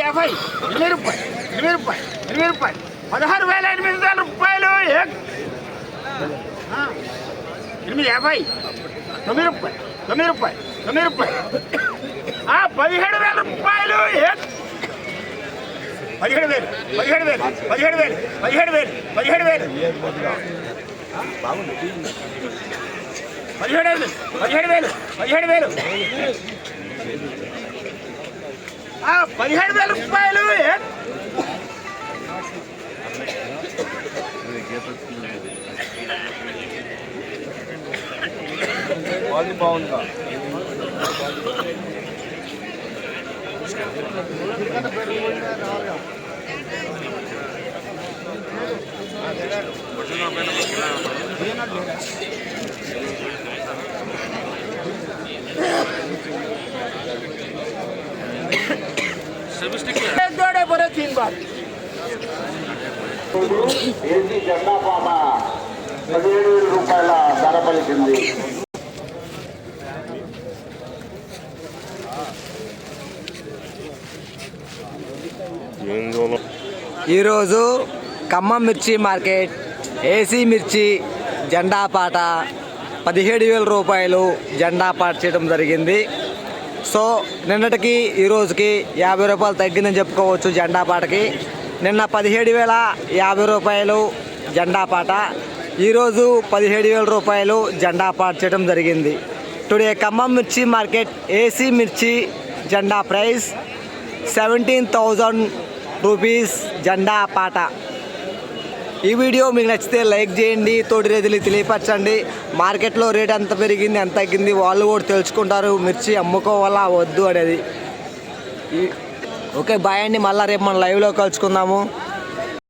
850, 8 రూపాయలు, 8 రూపాయలు, 8 రూపాయలు, 16,800 రూపాయలు. 850, 9 రూపాయలు, 9 రూపాయలు, 9 రూపాయలు, 17,000 రూపాయలు. 17,000, 17,000, 17,000, 17,000, 17,000, 17,000, 17,000, 17,000, 17,000 రూపాయలు. బాగుందా जोड़े बोले 3 बार ఏసీ జెండా పాట 17,000 రూపాయల ధర పలికింది. ఈరోజు ఖమ్మం మిర్చి మార్కెట్ ఏసీ మిర్చి జెండా పాట 17,000 రూపాయలు జెండా పాట చేయడం జరిగింది. సో నిన్నటికి ఈరోజుకి 50 రూపాయలు తగ్గిందని చెప్పుకోవచ్చు. జెండా పాటకి నిన్న 17,050 రూపాయలు జెండా పాట, ఈరోజు 17,000 రూపాయలు జెండా పాట చేయడం జరిగింది. టుడే ఖమ్మం మిర్చి మార్కెట్ ఏసీ మిర్చి జెండా ప్రైస్ 17,000 రూపీస్ జెండా పాట. ఈ వీడియో మీకు నచ్చితే లైక్ చేయండి, తోటి రైతులకు తెలియపరచండి. మార్కెట్లో రేట్ ఎంత పెరిగింది ఎంత తగ్గింది వాళ్ళు కూడా తెలుసుకుంటారు, మిర్చి అమ్ముకోవాలా వద్దు అనేది. ఓకే బాయ్ అండి, మళ్ళీ రేపు మనం లైవ్లో కలుసుకుందాము.